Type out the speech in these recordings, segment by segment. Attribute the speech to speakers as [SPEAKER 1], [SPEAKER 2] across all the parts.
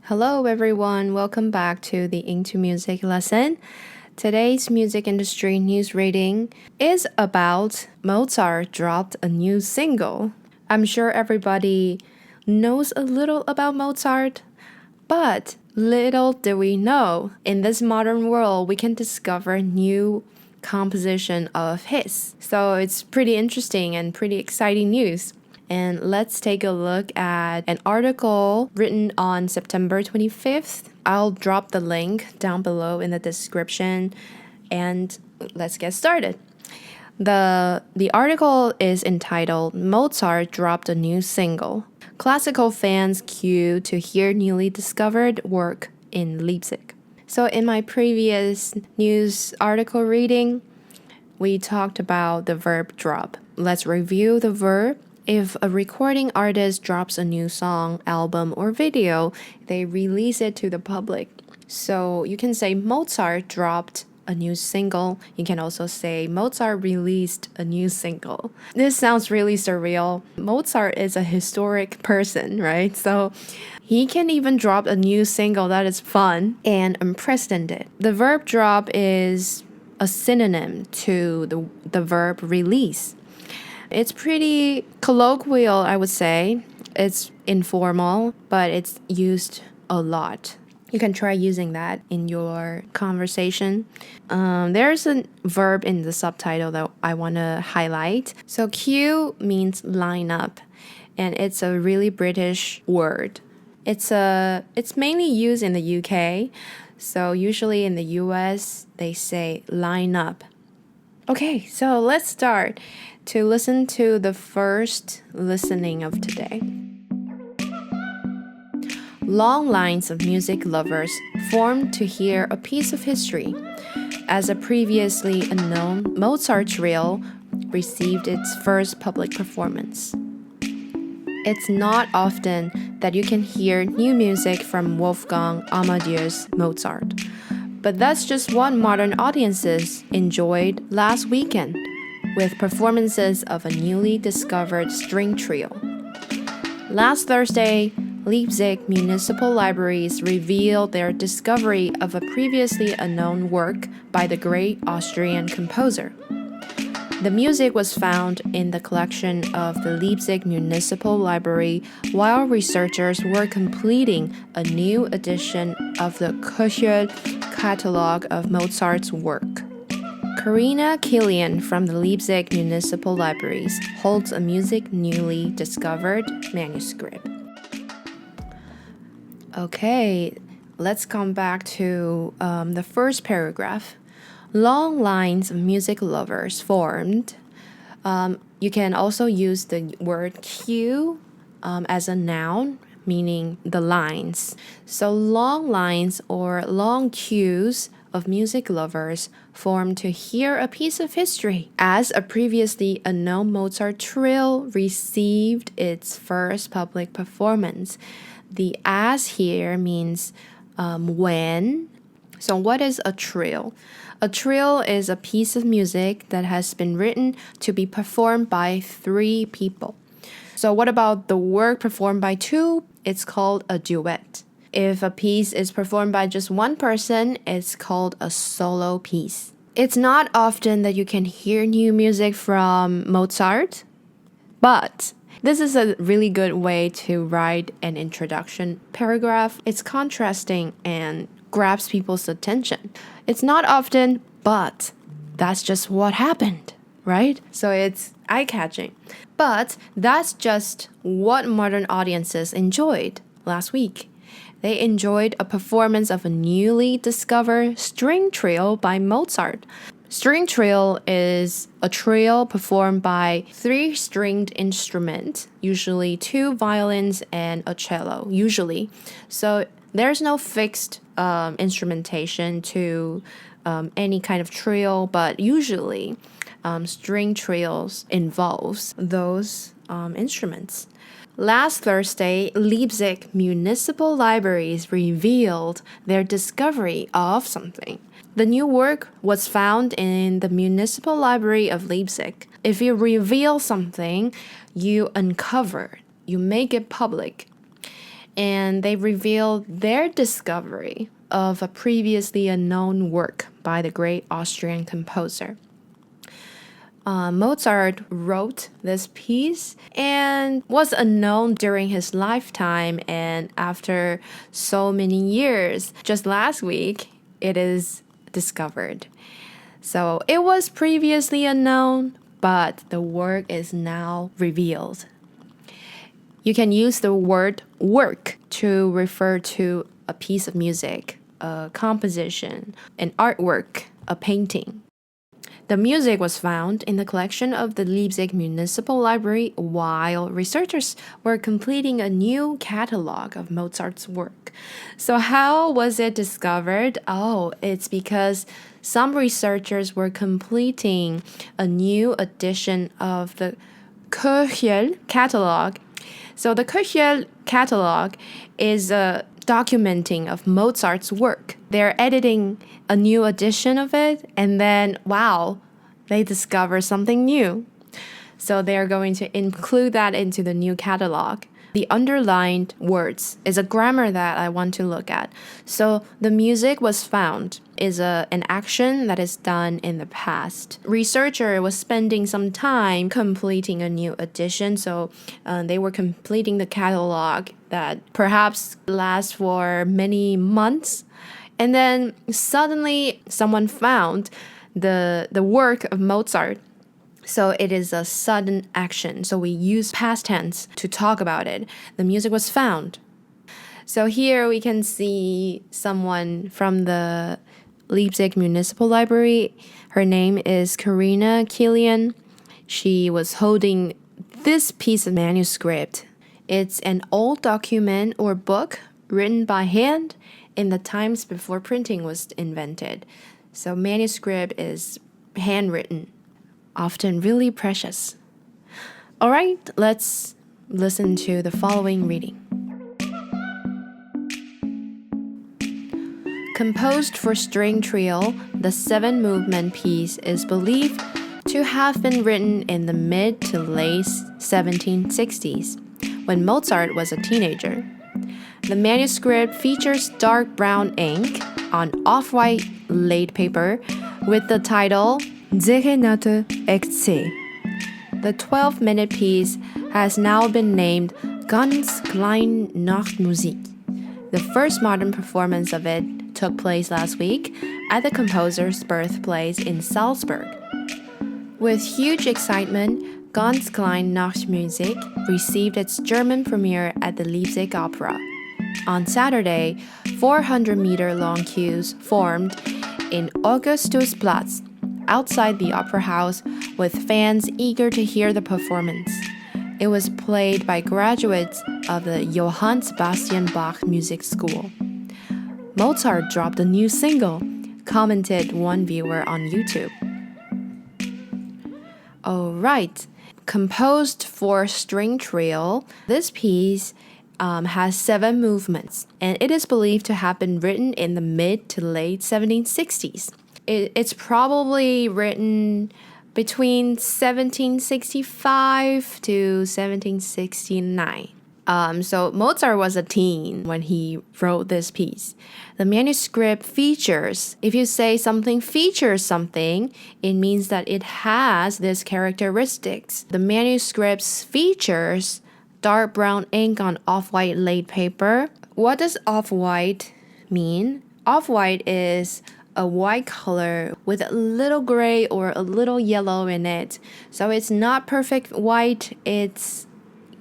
[SPEAKER 1] Hello everyone, welcome back to the Into Music lesson. Today's music industry news reading is about Mozart dropped a new single. I'm sure everybody knows a little about Mozart, but little do we know, in this modern world, we can discover new composition of his. So it's pretty interesting and pretty exciting news. And let's take a look at an article written on September 25th. I'll drop the link down below in the description, and let's get started. The article is entitled, Mozart dropped a new single. Classical fans queue to hear newly discovered work in Leipzig. So in my previous news article reading, we talked about the verb drop. Let's review the verb. If a recording artist drops a new song, album, or video, they release it to the public. So you can say Mozart dropped a new single. You can also say Mozart released a new single. This sounds really surreal. Mozart is a historic person, right? So he can even drop a new single that is fun and unprecedented. The verb drop is a synonym to the verb release. It's pretty colloquial, I would say. It's informal, but it's used a lot. You can try using that in your conversation. There's a verb in the subtitle that I want to highlight. So queue means line up, and it's a really British word. It's mainly used in the UK. So usually in the US, they say line up. Okay, so let's start to listen to the first listening of today. Long lines of music lovers formed to hear a piece of history. As a previously unknown Mozart trio received its first public performance. It's not often that you can hear new music from Wolfgang Amadeus Mozart. But that's just what modern audiences enjoyed last weekend with performances of a newly discovered string trio. Last Thursday, Leipzig Municipal Libraries revealed their discovery of a previously unknown work by the great Austrian composer. The music was found in the collection of the Leipzig Municipal Library while researchers were completing a new edition of the Küche catalog of Mozart's work. Karina Killian from the Leipzig Municipal Libraries holds a music newly discovered manuscript. Okay, let's come back to the first paragraph. Long lines of music lovers formed. You can also use the word queue as a noun, meaning the lines. So long lines or long queues of music lovers formed to hear a piece of history. As a previously unknown Mozart trio received its first public performance. The as here means when. So what is a trill? A trill is a piece of music that has been written to be performed by 3 people. So what about the work performed by 2? It's called a duet. If a piece is performed by just 1 person, it's called a solo piece. It's not often that you can hear new music from Mozart, but this is a really good way to write an introduction paragraph. It's contrasting and grabs people's attention. It's not often, but that's just what happened, right? So it's eye-catching. But that's just what modern audiences enjoyed last week. They enjoyed a performance of a newly discovered string trio by Mozart. String trio is a trio performed by 3 stringed instruments, usually 2 violins and a cello, usually. So there's no fixed instrumentation to any kind of trio, but usually string trios involves those instruments. Last Thursday, Leipzig Municipal Libraries revealed their discovery of something. The new work was found in the Municipal Library of Leipzig. If you reveal something, you uncover, you make it public. and they revealed their discovery of a previously unknown work by the great Austrian composer. Mozart wrote this piece and was unknown during his lifetime, and after so many years, just last week, it is discovered. So it was previously unknown, but the work is now revealed. You can use the word work to refer to a piece of music, a composition, an artwork, a painting. The music was found in the collection of the Leipzig Municipal Library while researchers were completing a new catalog of Mozart's work. So how was it discovered? Oh, it's because some researchers were completing a new edition of the Köchel catalog. So the Köchel catalog is a documenting of Mozart's work. They're editing a new edition of it, and then, wow, they discover something new. So they're going to include that into the new catalog. The underlined words is a grammar that I want to look at. So the music was found is an action that is done in the past. Researcher was spending some time completing a new edition, so they were completing the catalog that perhaps lasts for many months. And then suddenly someone found the work of Mozart. So it is a sudden action. So we use past tense to talk about it. The music was found. So here we can see someone from the Leipzig Municipal Library. Her name is Karina Kilian. She was holding this piece of manuscript. It's an old document or book written by hand in the times before printing was invented. So manuscript is handwritten, often really precious. All right, let's listen to the following reading. Composed for string trio, the seven-movement piece is believed to have been written in the mid to late 1760s, when Mozart was a teenager. The manuscript features dark brown ink on off-white laid paper with the title Serenade Exzee. The 12-minute piece has now been named Ganz kleine Nachtmusik. The first modern performance of it took place last week at the composer's birthplace in Salzburg. With huge excitement, Ganz kleine Nachtmusik received its German premiere at the Leipzig Opera. On Saturday, 400-meter-long queues formed in Augustusplatz, outside the opera house, with fans eager to hear the performance. It was played by graduates of the Johann Sebastian Bach Music School. Mozart dropped a new single, commented one viewer on YouTube. All right, composed for string trio, this piece has 7 movements, and it is believed to have been written in the mid to late 1760s. It's probably written between 1765 to 1769. So Mozart was a teen when he wrote this piece. The manuscript features, if you say something features something, it means that it has these characteristics. The manuscript features dark brown ink on off-white laid paper. What does off-white mean? Off-white is a white color with a little gray or a little yellow in it. So it's not perfect white, it's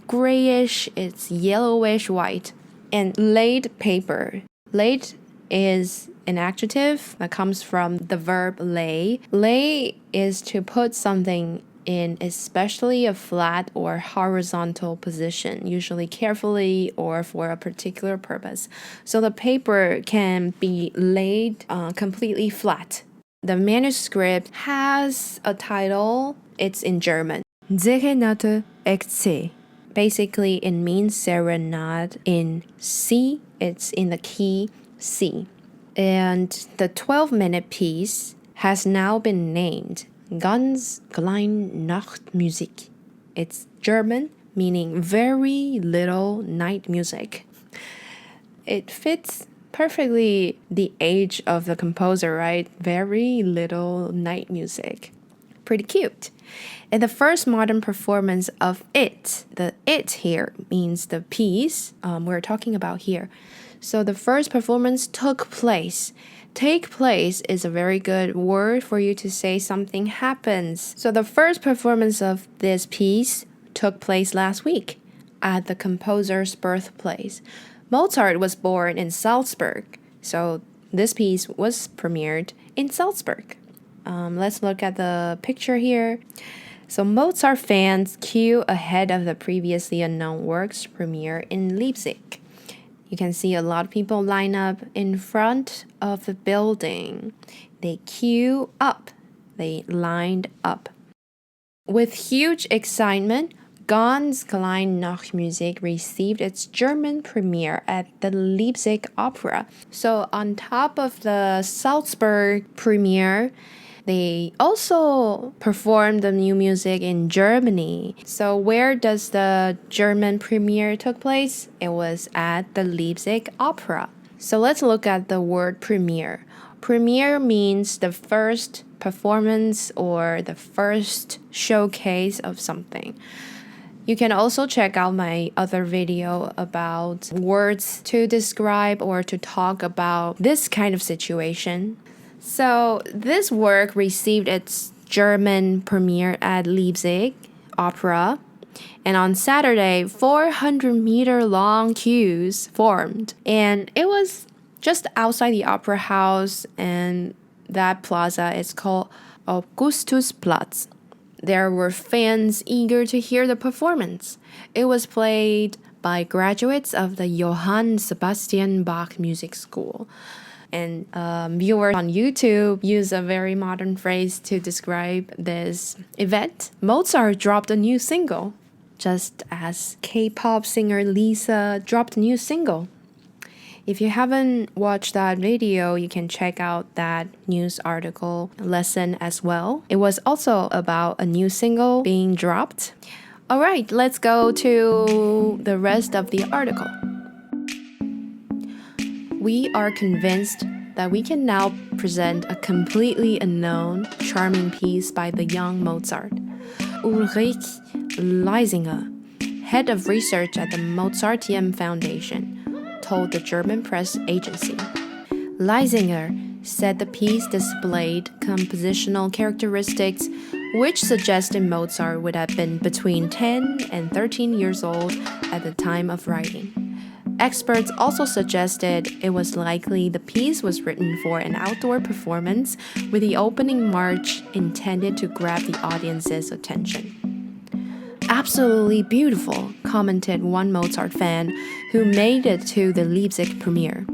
[SPEAKER 1] grayish, it's yellowish white. And laid paper. Laid is an adjective that comes from the verb lay. Lay is to put something in especially a flat or horizontal position, usually carefully or for a particular purpose. So the paper can be laid completely flat. The manuscript has a title. It's in German. Serenade Exzee. Basically, it means serenade in C. It's in the key C. And the 12-minute piece has now been named Ganz kleine Nachtmusik. It's German, meaning very little night music. it fits perfectly the age of the composer, right? Very little night music. Pretty cute. In the first modern performance of it, the it here means the piece we're talking about here. So the first performance took place. Take place is a very good word for you to say something happens. So the first performance of this piece took place last week at the composer's birthplace. Mozart was born in Salzburg, so this piece was premiered in Salzburg. Let's look at the picture here. So Mozart fans queue ahead of the previously unknown work's premiere in Leipzig. You can see a lot of people line up in front of the building. They queue up. They lined up. With huge excitement, Ganz kleine Nachtmusik received its German premiere at the Leipzig Opera. So on top of the Salzburg premiere, they also performed the new music in Germany. So where does the German premiere took place? It was at the Leipzig Opera. So let's look at the word premiere. Premiere means the first performance or the first showcase of something. You can also check out my other video about words to describe or to talk about this kind of situation. So this work received its German premiere at Leipzig Opera, and on Saturday, 400-meter long queues formed, and it was just outside the opera house, and that plaza is called Augustusplatz. There were fans eager to hear the performance. It was played by graduates of the Johann Sebastian Bach Music School. And viewers on YouTube use a very modern phrase to describe this event. Mozart dropped a new single, just as K-pop singer Lisa dropped a new single. If you haven't watched that video, you can check out that news article lesson as well. It was also about a new single being dropped. All right, let's go to the rest of the article. We are convinced that we can now present a completely unknown, charming piece by the young Mozart. Ulrich Leisinger, head of research at the Mozarteum Foundation, told the German press agency. Leisinger said the piece displayed compositional characteristics which suggested Mozart would have been between 10 and 13 years old at the time of writing. Experts also suggested it was likely the piece was written for an outdoor performance with the opening march intended to grab the audience's attention. Absolutely beautiful, commented one Mozart fan who made it to the Leipzig premiere.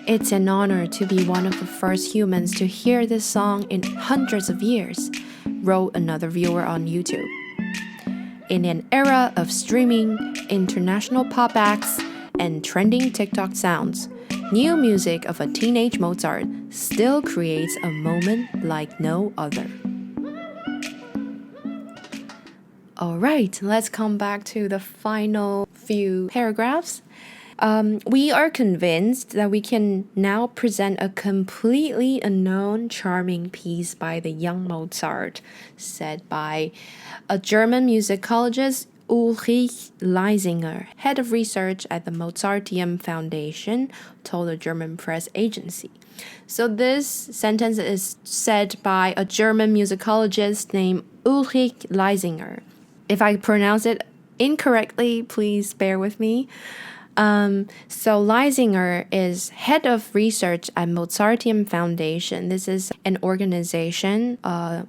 [SPEAKER 1] It's an honor to be one of the first humans to hear this song in hundreds of years, wrote another viewer on YouTube. In an era of streaming, international pop acts, and trending TikTok sounds, new music of a teenage Mozart still creates a moment like no other. All right, let's come back to the final few paragraphs. We are convinced that we can now present a completely unknown, charming piece by the young Mozart, said by a German musicologist, Ulrich Leisinger, head of research at the Mozarteum Foundation, told a German press agency. So this sentence is said by a German musicologist named Ulrich Leisinger. If I pronounce it incorrectly, please bear with me. So Leisinger is head of research at Mozarteum Foundation. This is an organization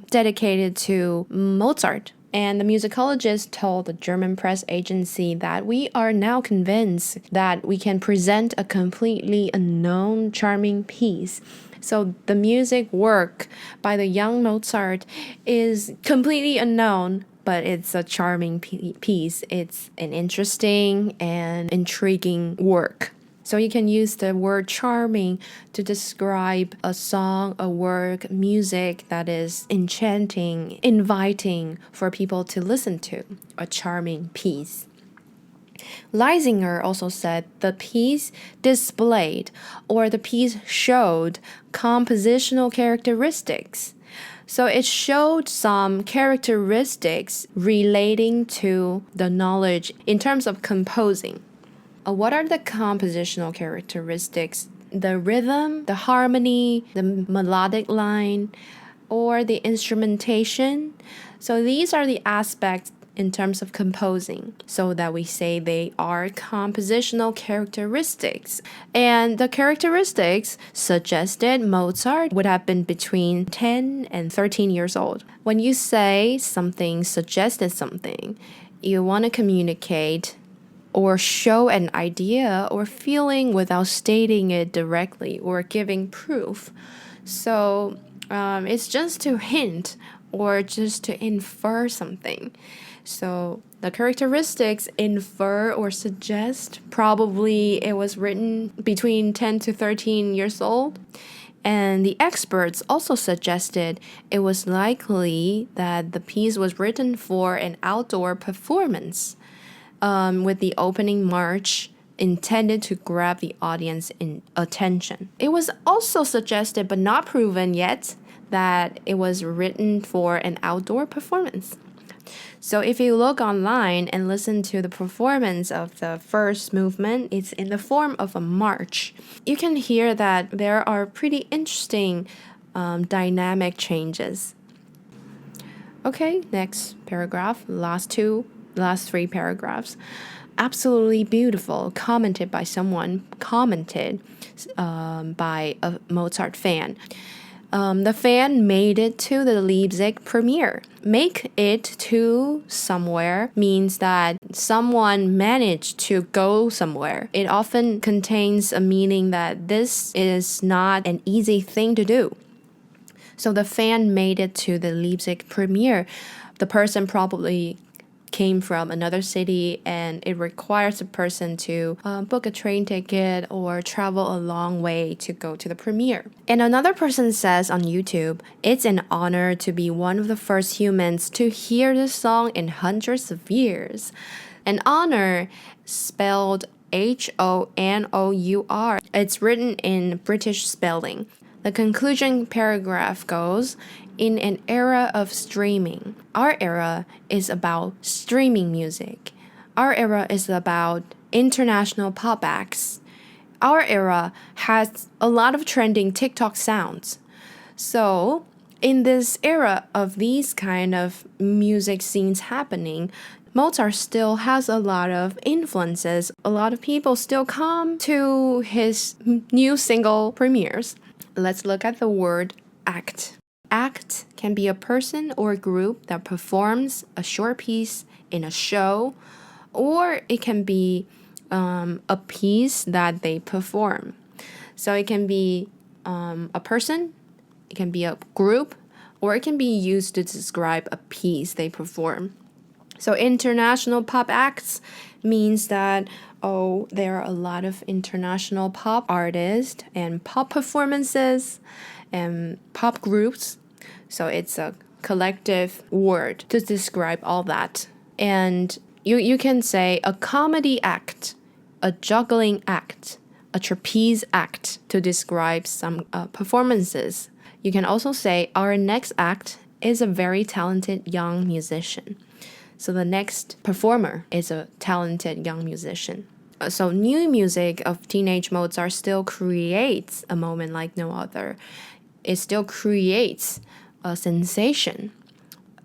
[SPEAKER 1] dedicated to Mozart. And the musicologist told the German press agency that we are now convinced that we can present a completely unknown, charming piece. So the music work by the young Mozart is completely unknown, but it's a charming piece. It's an interesting and intriguing work. So you can use the word charming to describe a song, a work, music that is enchanting, inviting for people to listen to, a charming piece. Leisinger also said the piece displayed or the piece showed compositional characteristics. So it showed some characteristics relating to the knowledge in terms of composing. What are the compositional characteristics? The rhythm, the harmony, the melodic line, or the instrumentation. So these are the aspects in terms of composing, so that we say they are compositional characteristics. And the characteristics suggested Mozart would have been between 10 and 13 years old. When you say something suggested something, you want to communicate or show an idea or feeling without stating it directly or giving proof. So it's just to hint or just to infer something. So the characteristics infer or suggest probably it was written between 10 to 13 years old. And the experts also suggested it was likely that the piece was written for an outdoor performance, with the opening march intended to grab the audience attention. It was also suggested, but not proven yet, that it was written for an outdoor performance. So if you look online and listen to the performance of the first movement, it's in the form of a march. You can hear that there are pretty interesting dynamic changes. Okay, next paragraph, last three paragraphs. Absolutely beautiful, commented by a Mozart fan. The fan made it to the Leipzig premiere. Make it to somewhere means that someone managed to go somewhere. It often contains a meaning that this is not an easy thing to do. So the fan made it to the Leipzig premiere. The person probably came from another city, and it requires a person to book a train ticket or travel a long way to go to the premiere. And another person says on YouTube, it's an honor to be one of the first humans to hear this song in hundreds of years. An honor spelled H-O-N-O-U-R. It's written in British spelling. The conclusion paragraph goes, in an era of streaming. Our era is about streaming music. Our era is about international pop acts. Our era has a lot of trending TikTok sounds. So, in this era of these kind of music scenes happening, Mozart still has a lot of influences. A lot of people still come to his new single premieres. Let's look at the word act. Act can be a person or group that performs a short piece in a show, or it can be a piece that they perform. So it can be a person, it can be a group, or it can be used to describe a piece they perform. So international pop acts means that, there are a lot of international pop artists and pop performances and pop groups. So it's a collective word to describe all that. And you can say a comedy act, a juggling act, a trapeze act to describe some performances. You can also say our next act is a very talented young musician. So the next performer is a talented young musician. So new music of teenage Mozart still creates a moment like no other. It still creates a sensation,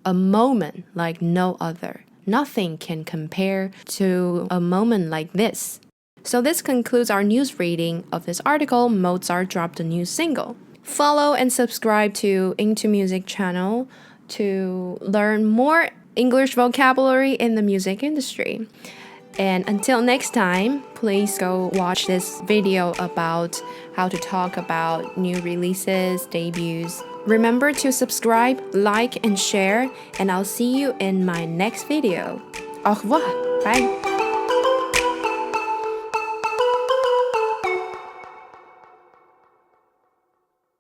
[SPEAKER 1] a moment like no other. Nothing can compare to a moment like this. So this concludes our news reading of this article, Mozart dropped a new single. Follow and subscribe to Into Music channel to learn more English vocabulary in the music industry. And until next time, please go watch this video about how to talk about new releases, debuts. Remember to subscribe, like, and share, and I'll see you in my next video. Au revoir. Bye.